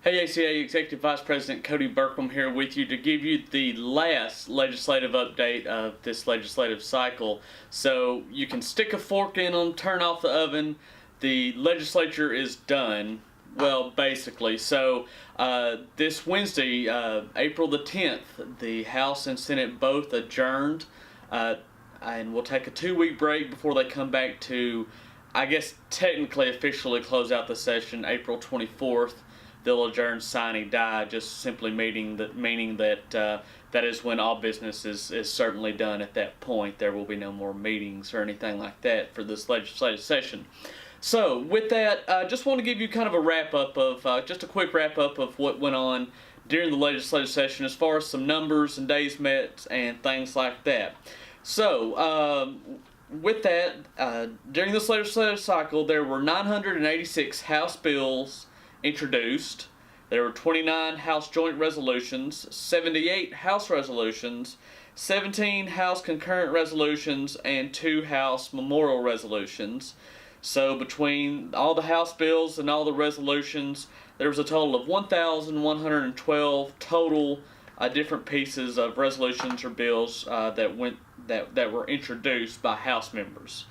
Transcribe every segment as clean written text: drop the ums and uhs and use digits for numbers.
Hey ACA Executive Vice President Cody Burkham here with you to give you the last legislative update of this legislative cycle. So you can stick a fork in them, turn off the oven. The legislature is done. Well, basically. So this Wednesday, April the 10th, the House and Senate both adjourned. And we'll take a 2-week break before they come back to, I guess, technically officially close out the session April 24th. They'll adjourn sine die, just simply meaning that that is when all business is certainly done at that point. There will be no more meetings or anything like that for this legislative session. So with that, I just want to give you kind of a wrap-up of, just a quick wrap-up of what went on during the legislative session as far as some numbers and days met and things like that. So with that, during this legislative cycle, there were 986 House bills introduced. There were 29 House joint resolutions, 78 House resolutions, 17 House concurrent resolutions, and 2 House memorial resolutions. So between all the House bills and all the resolutions, there was a total of 1,112 total different pieces of resolutions or bills that were introduced by House members.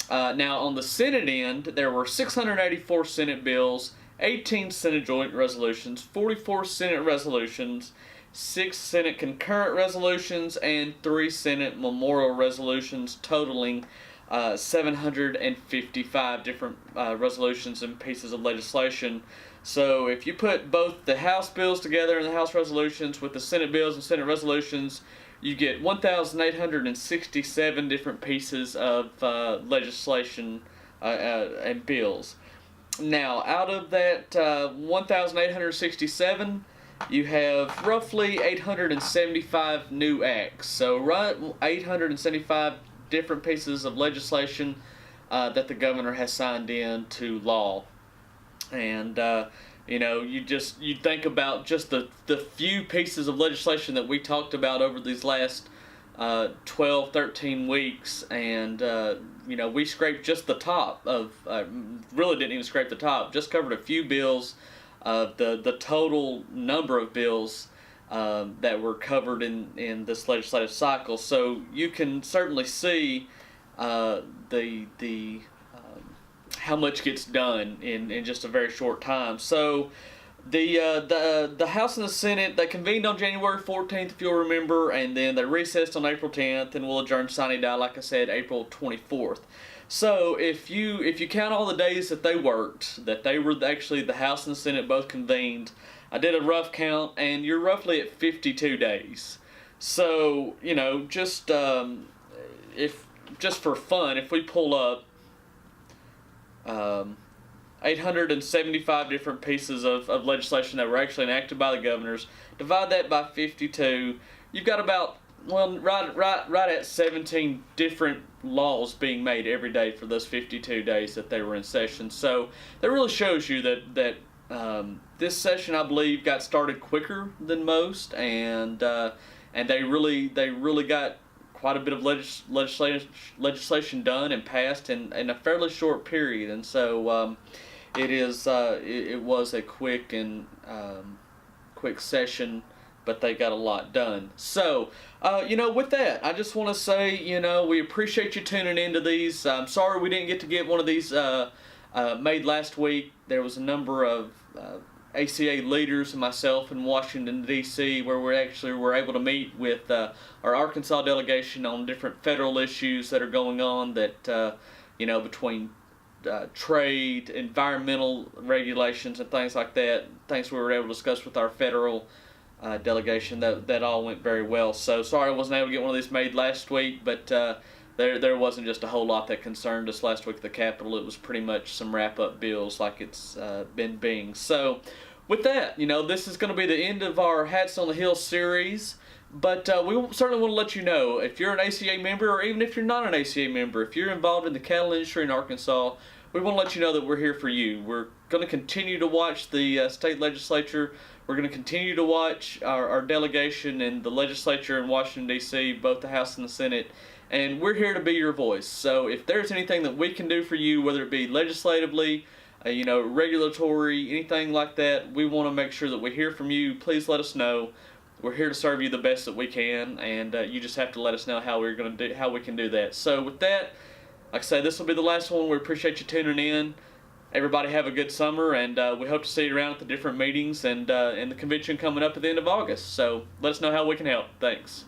Now on the Senate end, there were 684 Senate bills, 18 Senate joint resolutions, 44 Senate resolutions, 6 Senate concurrent resolutions, and 3 Senate memorial resolutions, totaling 755 different resolutions and pieces of legislation. So if you put both the House bills together and the House resolutions with the Senate bills and Senate resolutions, you get 1,867 different pieces of legislation and bills. Now, out of that 1,867, you have roughly 875 new acts. So, right, 875 different pieces of legislation that the governor has signed into law. And you think about just the few pieces of legislation that we talked about over these last 12, 13 weeks, and we scraped just the top of, really didn't even scrape the top, just covered a few bills of the total number of bills that were covered in this legislative cycle. So you can certainly see the how much gets done in just a very short time. So the House and the Senate, they convened on January 14th, if you'll remember, and then they recessed on April 10th, and we'll adjourn sine die, like I said, April 24th. So if you count all the days that they worked, that they were actually, the House and the Senate both convened, I did a rough count, and you're roughly at 52 days. So, just for fun, if we pull up 875 different pieces of legislation that were actually enacted by the governors, divide that by 52, you've got about, right at 17 different laws being made every day for those 52 days that they were in session. So that really shows you that this session, I believe, got started quicker than most, and they really got quite a bit of legislation done and passed in a fairly short period. And so it was a quick session, but they got a lot done. So, with that, I just want to say, we appreciate you tuning into these. I'm sorry we didn't get to get one of these made last week. There was a number of ACA leaders and myself in Washington, D.C., where we actually were able to meet with our Arkansas delegation on different federal issues that are going on that, between trade, environmental regulations, and things like that, things we were able to discuss with our federal delegation. That all went very well. So sorry I wasn't able to get one of these made last week, but there wasn't just a whole lot that concerned us last week at the Capitol. It was pretty much some wrap-up bills like it's been being. So with that, this is going to be the end of our Hats on the Hill series. But we certainly want to let you know, if you're an ACA member, or even if you're not an ACA member, if you're involved in the cattle industry in Arkansas, we want to let you know that we're here for you. We're going to continue to watch the state legislature. We're going to continue to watch our delegation and the legislature in Washington, D.C., both the House and the Senate, and we're here to be your voice. So if there's anything that we can do for you, whether it be legislatively, regulatory, anything like that, we want to make sure that we hear from you. Please let us know. We're here to serve you the best that we can, and you just have to let us know how we can do that. So with that, like I say, this will be the last one. We appreciate you tuning in. Everybody have a good summer, and we hope to see you around at the different meetings and the convention coming up at the end of August. So let us know how we can help. Thanks.